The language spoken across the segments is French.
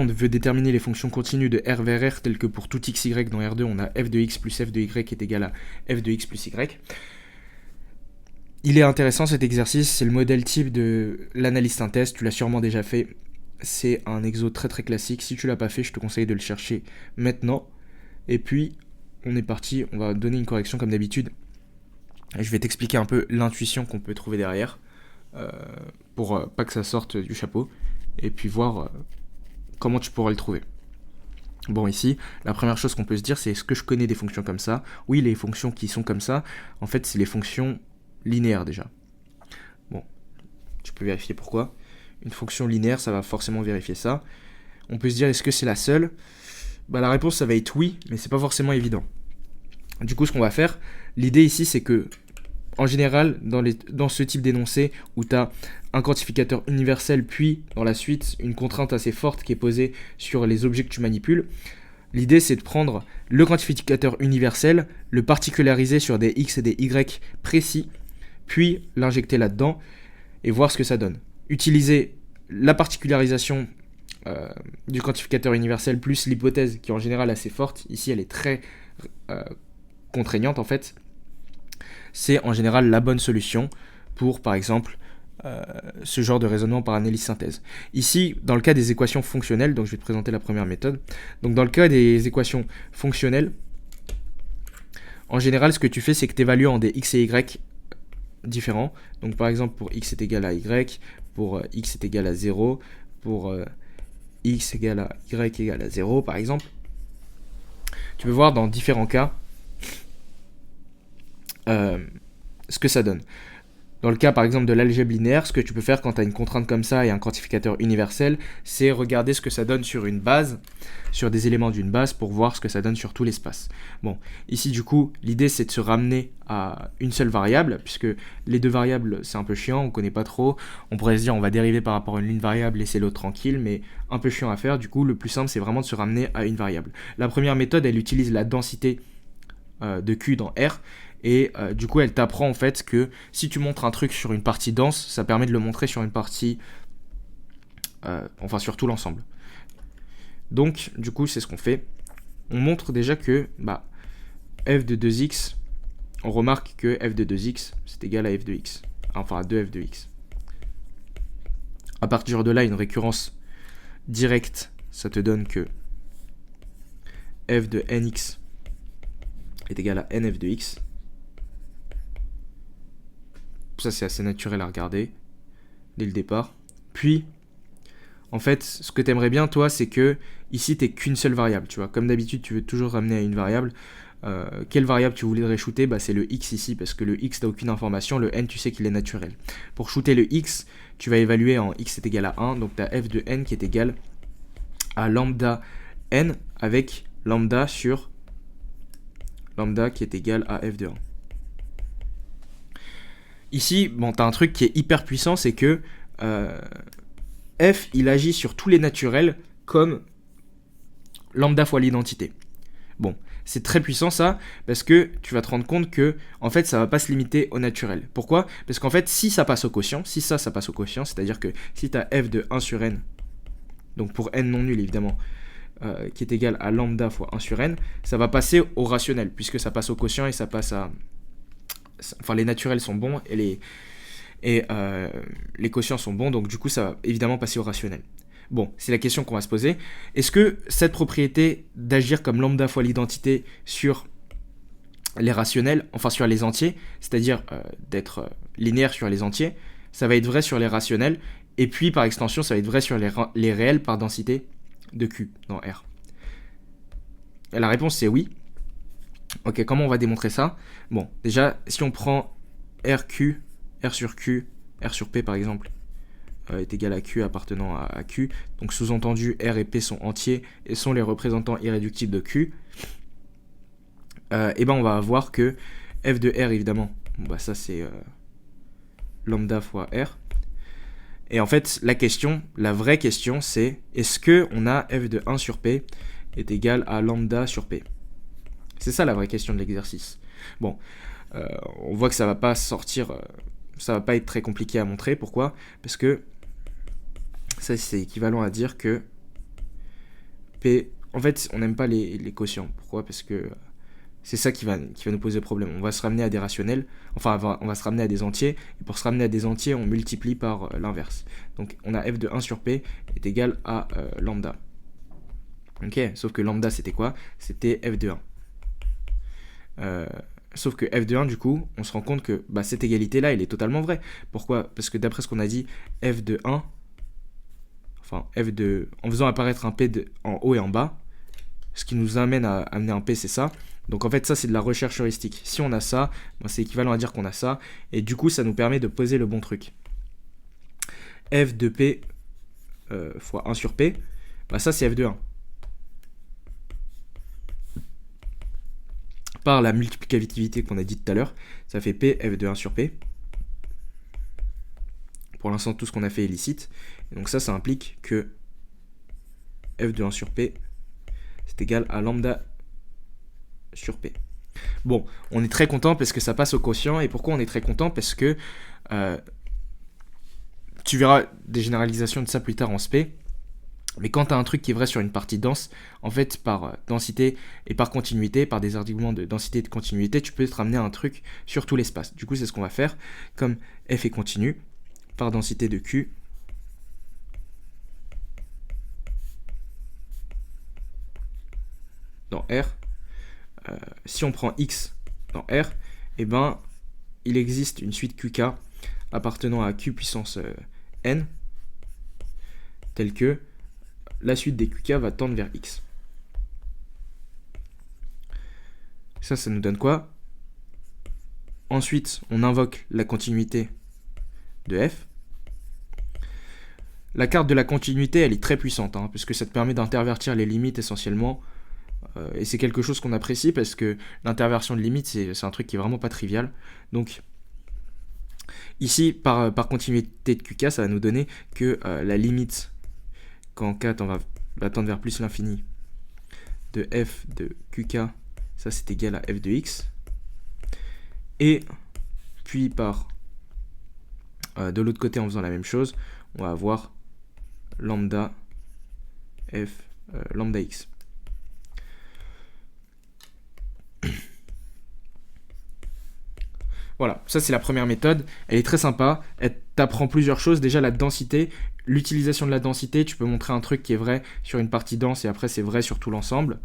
On veut déterminer les fonctions continues de R vers R, telles que pour tout xy dans R2, on a f de x plus f de y est égal à f de x plus y. Il est intéressant cet exercice, c'est le modèle type de l'analyse synthèse, tu l'as sûrement déjà fait. C'est un exo très très classique, si tu l'as pas fait, je te conseille de le chercher maintenant. Et puis, on est parti, on va donner une correction comme d'habitude. Et je vais t'expliquer un peu l'intuition qu'on peut trouver derrière, pour pas que ça sorte du chapeau, et puis voir comment tu pourras le trouver. Bon, ici, la première chose qu'on peut se dire, c'est est-ce que je connais des fonctions comme ça? Oui, les fonctions qui sont comme ça, en fait, c'est les fonctions linéaires déjà. Bon, tu peux vérifier pourquoi. Une fonction linéaire, ça va forcément vérifier ça. On peut se dire, est-ce que c'est la seule? Bah, la réponse, ça va être oui, mais c'est pas forcément évident. Du coup, ce qu'on va faire, l'idée ici, c'est que, en général, dans ce type d'énoncé, où tu as un quantificateur universel, puis, dans la suite, une contrainte assez forte qui est posée sur les objets que tu manipules, l'idée, c'est de prendre le quantificateur universel, le particulariser sur des x et des y précis, puis l'injecter là-dedans, et voir ce que ça donne. Utiliser la particularisation du quantificateur universel plus l'hypothèse qui est en général assez forte, ici elle est très contraignante en fait, c'est en général la bonne solution pour par exemple ce genre de raisonnement par analyse synthèse. Ici, dans le cas des équations fonctionnelles, donc je vais te présenter la première méthode, donc dans le cas des équations fonctionnelles, en général ce que tu fais c'est que tu évalues en des x et y différents, donc par exemple pour x est égal à y, pour x est égal à 0, pour x égale à y égale à 0 par exemple, tu peux voir dans différents cas ce que ça donne. Dans le cas par exemple de l'algèbre linéaire, ce que tu peux faire quand tu as une contrainte comme ça et un quantificateur universel, c'est regarder ce que ça donne sur une base, sur des éléments d'une base pour voir ce que ça donne sur tout l'espace. Bon, ici du coup, l'idée c'est de se ramener à une seule variable, puisque les deux variables c'est un peu chiant, on connaît pas trop, on pourrait se dire on va dériver par rapport à une ligne variable, laisser l'autre tranquille, mais un peu chiant à faire, du coup le plus simple c'est vraiment de se ramener à une variable. La première méthode elle utilise la densité de Q dans R, et du coup elle t'apprend en fait que si tu montres un truc sur une partie dense, ça permet de le montrer sur une partie, enfin sur tout l'ensemble. Donc du coup c'est ce qu'on fait, on montre déjà que f de 2x, on remarque que f de 2x c'est égal à f de x, enfin à 2f de x. À partir de là, une récurrence directe, ça te donne que f de nx est égal à nf de x. Ça c'est assez naturel à regarder dès le départ. Puis en fait ce que tu aimerais bien toi c'est que ici t'es qu'une seule variable, tu vois, comme d'habitude tu veux toujours ramener à une variable. Quelle variable tu voudrais shooter? C'est le x ici, parce que le x t'as aucune information, le n tu sais qu'il est naturel. Pour shooter le x, tu vas évaluer en x est égal à 1, donc tu as f de n qui est égal à lambda n avec lambda sur lambda qui est égal à f de 1. Ici, bon, tu as un truc qui est hyper puissant, c'est que f, il agit sur tous les naturels comme lambda fois l'identité. Bon, c'est très puissant ça, parce que tu vas te rendre compte que, en fait, ça va pas se limiter au naturel. Pourquoi? Parce qu'en fait, si ça passe au quotient, si ça passe au quotient, c'est-à-dire que si tu as f de 1 sur n, donc pour n non nul évidemment, qui est égal à lambda fois 1 sur n, ça va passer au rationnel, puisque ça passe au quotient et ça passe à... Enfin, les naturels sont bons et les quotients sont bons, donc du coup, ça va évidemment passer au rationnel. Bon, c'est la question qu'on va se poser. Est-ce que cette propriété d'agir comme lambda fois l'identité sur les rationnels, enfin sur les entiers, c'est-à-dire d'être linéaire sur les entiers, ça va être vrai sur les rationnels, et puis par extension, ça va être vrai sur les réels par densité de Q dans R? Et la réponse c'est oui. Ok, comment on va démontrer ça? Bon, déjà, si on prend RQ, R sur Q, R sur P par exemple, est égal à Q appartenant à Q, donc sous-entendu R et P sont entiers et sont les représentants irréductibles de Q, et ben on va avoir que f de R évidemment, ça c'est lambda fois R, et en fait la vraie question c'est est-ce que on a f de 1 sur P est égal à lambda sur P? C'est ça la vraie question de l'exercice. Bon, on voit que ça va pas sortir, ça va pas être très compliqué à montrer. Pourquoi? Parce que ça c'est équivalent à dire que P. En fait, on n'aime pas les quotients. Pourquoi? Parce que c'est ça qui va nous poser problème. On va se ramener à des rationnels, enfin on va se ramener à des entiers, et pour se ramener à des entiers, on multiplie par l'inverse. Donc on a f de 1 sur p est égal à lambda. Ok, sauf que lambda c'était quoi? C'était f de 1. Sauf que f de 1, du coup, on se rend compte que cette égalité-là, elle est totalement vraie. Pourquoi? Parce que d'après ce qu'on a dit, f de 1, enfin en faisant apparaître un p en haut et en bas, ce qui nous amène à amener un p, c'est ça. Donc en fait, ça, c'est de la recherche heuristique. Si on a ça, c'est équivalent à dire qu'on a ça. Et du coup, ça nous permet de poser le bon truc. f de p fois 1 sur p, ça, c'est f de 1. Par la multiplicativité qu'on a dit tout à l'heure, ça fait p f de 1 sur p. Pour l'instant, tout ce qu'on a fait est licite. Et donc ça implique que f de 1 sur p, c'est égal à lambda sur p. Bon, on est très content parce que ça passe au quotient. Et pourquoi on est très content? Parce que tu verras des généralisations de ça plus tard en spé. Mais quand tu as un truc qui est vrai sur une partie dense, en fait, par densité et par continuité, par des arguments de densité et de continuité, tu peux te ramener à un truc sur tout l'espace. Du coup, c'est ce qu'on va faire. Comme f est continu, par densité de Q, dans R, si on prend X dans R, eh ben, il existe une suite QK appartenant à Q puissance N, telle que la suite des QK va tendre vers X. Ça nous donne quoi? Ensuite, on invoque la continuité de F. La carte de la continuité, elle est très puissante, puisque ça te permet d'intervertir les limites essentiellement. Et c'est quelque chose qu'on apprécie parce que l'interversion de limites, c'est un truc qui est vraiment pas trivial. Donc, ici, par continuité de QK, ça va nous donner que la limite, quand K va tendre vers plus l'infini, de f de QK, ça c'est égal à f de x. Et puis par de l'autre côté, en faisant la même chose, on va avoir lambda f lambda x. Voilà, ça c'est la première méthode, elle est très sympa, elle t'apprend plusieurs choses, déjà la densité, l'utilisation de la densité, tu peux montrer un truc qui est vrai sur une partie dense et après c'est vrai sur tout l'ensemble.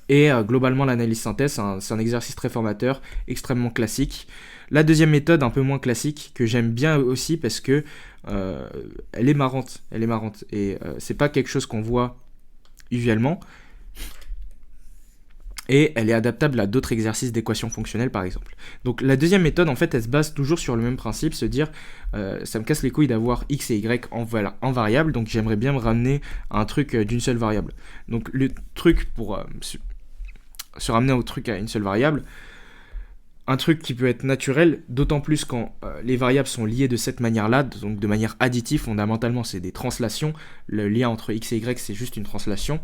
Et globalement l'analyse synthèse, c'est un exercice très formateur, extrêmement classique. La deuxième méthode, un peu moins classique, que j'aime bien aussi parce que elle est marrante, et c'est pas quelque chose qu'on voit usuellement. Et elle est adaptable à d'autres exercices d'équation fonctionnelle par exemple. Donc la deuxième méthode en fait elle se base toujours sur le même principe, se dire ça me casse les couilles d'avoir x et y en variable, donc j'aimerais bien me ramener à un truc d'une seule variable. Donc le truc pour se ramener au truc à une seule variable, un truc qui peut être naturel, d'autant plus quand les variables sont liées de cette manière-là, donc de manière additive, fondamentalement c'est des translations, le lien entre x et y c'est juste une translation.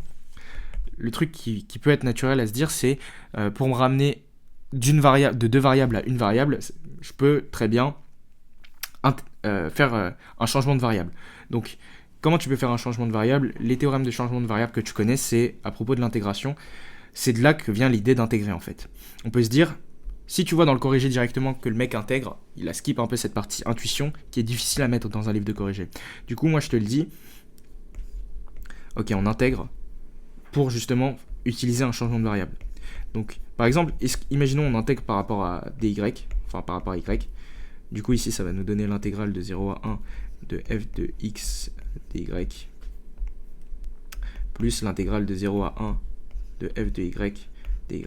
Le truc qui peut être naturel à se dire, c'est pour me ramener de deux variables à une variable, je peux très bien faire un changement de variable. Donc, comment tu peux faire un changement de variable? Les théorèmes de changement de variable que tu connais, c'est à propos de l'intégration. C'est de là que vient l'idée d'intégrer en fait. On peut se dire, si tu vois dans le corrigé directement que le mec intègre, il a skip un peu cette partie intuition qui est difficile à mettre dans un livre de corrigé. Du coup, moi je te le dis, ok, on intègre pour justement utiliser un changement de variable. Donc, par exemple, imaginons on intègre par rapport à dy, enfin par rapport à y. Du coup, ici, ça va nous donner l'intégrale de 0 à 1 de f de x dy plus l'intégrale de 0 à 1 de f de y dy.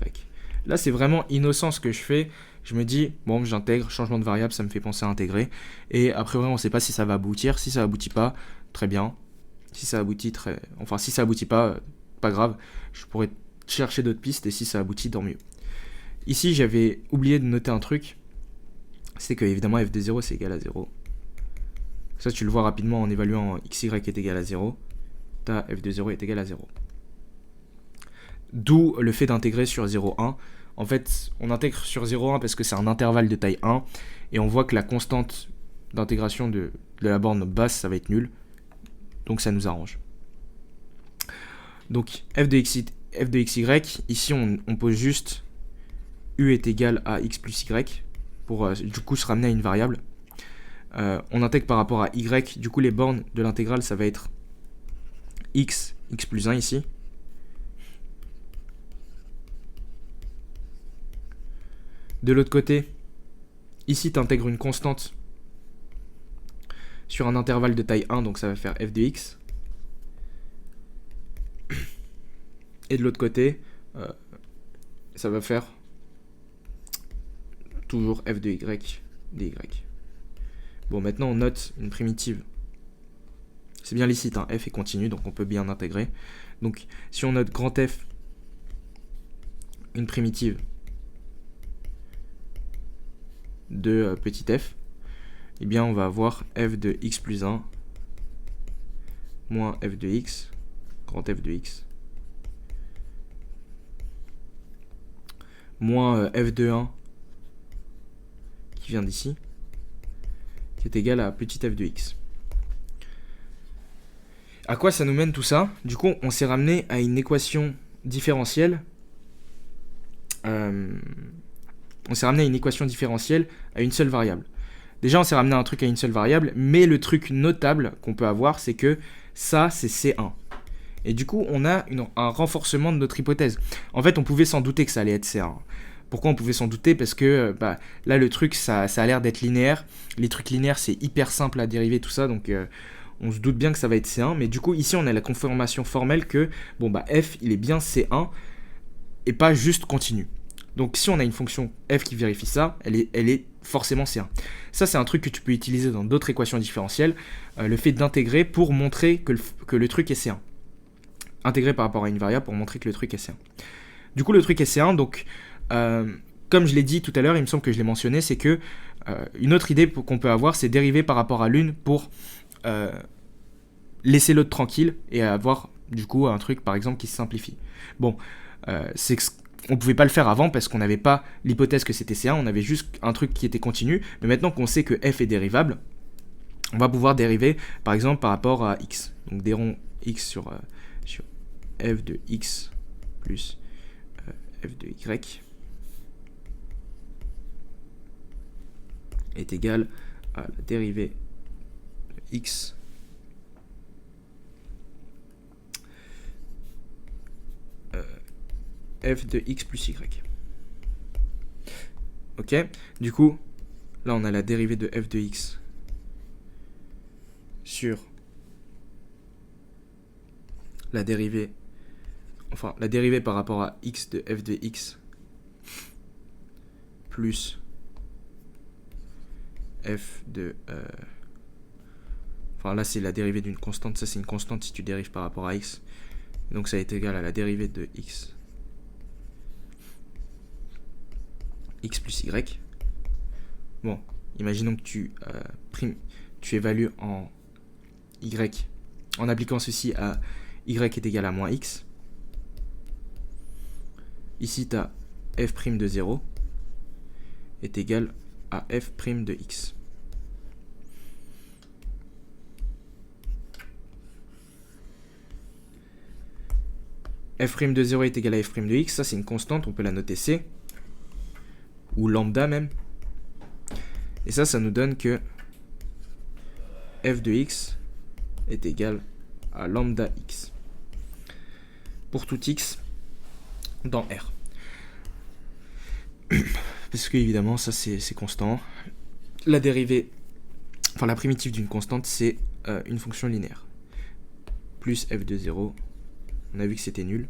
Là, c'est vraiment innocent ce que je fais. Je me dis, bon, j'intègre, changement de variable, ça me fait penser à intégrer. Et après, on ne sait pas si ça va aboutir. Si ça aboutit pas, très bien. Si ça aboutit, si ça aboutit pas grave, je pourrais chercher d'autres pistes et si ça aboutit, tant mieux. Ici, j'avais oublié de noter un truc, c'est que évidemment f de 0 c'est égal à 0. Ça, tu le vois rapidement en évaluant xy est égal à 0. Ta f de 0 est égal à 0. D'où le fait d'intégrer sur 0,1. En fait, on intègre sur 0,1 parce que c'est un intervalle de taille 1 et on voit que la constante d'intégration de la borne basse, ça va être nul. Donc ça nous arrange. Donc f de xy, ici on pose juste u est égal à x plus y pour du coup se ramener à une variable. On intègre par rapport à y, du coup les bornes de l'intégrale ça va être x plus 1 ici. De l'autre côté, ici tu intègres une constante sur un intervalle de taille 1, donc ça va faire f de x. Et de l'autre côté, ça va faire toujours f de y dy. Bon, maintenant on note une primitive. C'est bien licite, hein, f est continu, donc on peut bien intégrer. Donc si on note grand F, une primitive de petit f, eh bien on va avoir f de x plus 1 moins f de x, grand F de x, moins f de 1 qui vient d'ici, qui est égal à petit f de x. À quoi ça nous mène tout ça? Du coup, on s'est ramené à une équation différentielle. On s'est ramené à une équation différentielle à une seule variable. Déjà, on s'est ramené à un truc à une seule variable, mais le truc notable qu'on peut avoir, c'est que ça, c'est C1. Et du coup, on a un renforcement de notre hypothèse. En fait, on pouvait s'en douter que ça allait être C1. Pourquoi on pouvait s'en douter? Parce que là, le truc, ça a l'air d'être linéaire. Les trucs linéaires, c'est hyper simple à dériver, tout ça, donc on se doute bien que ça va être C1. Mais du coup, ici, on a la confirmation formelle que f, il est bien C1 et pas juste continu. Donc si on a une fonction f qui vérifie ça, elle est forcément C1. Ça, c'est un truc que tu peux utiliser dans d'autres équations différentielles, le fait d'intégrer pour montrer que le truc est C1. Intégrer par rapport à une variable pour montrer que le truc est C1. Du coup, le truc est C1, donc comme je l'ai dit tout à l'heure, il me semble que je l'ai mentionné, c'est que une autre idée qu'on peut avoir, c'est dériver par rapport à l'une pour laisser l'autre tranquille et avoir du coup un truc par exemple qui se simplifie. Bon, on pouvait pas le faire avant parce qu'on n'avait pas l'hypothèse que c'était C1, on avait juste un truc qui était continu, mais maintenant qu'on sait que f est dérivable, on va pouvoir dériver par exemple par rapport à x. Donc dérons x sur f de x plus f de y est égal à la dérivée de x f de x plus y. Ok, du coup, là on a la dérivée de f de x sur la dérivée par rapport à x de f de x plus f de... là c'est la dérivée d'une constante, ça c'est une constante si tu dérives par rapport à x. Donc ça est égal à la dérivée de x plus y. Bon, imaginons que tu évalues en y, en appliquant ceci à y est égal à moins x. Ici, tu as f' de 0 est égal à f' de x. f' de 0 est égal à f' de x, ça c'est une constante, on peut la noter c, ou lambda même. Et ça nous donne que f de x est égal à lambda x pour tout x dans R. Parce que évidemment ça c'est constant. La dérivée, la primitive d'une constante c'est une fonction linéaire. Plus f de 0, on a vu que c'était nul.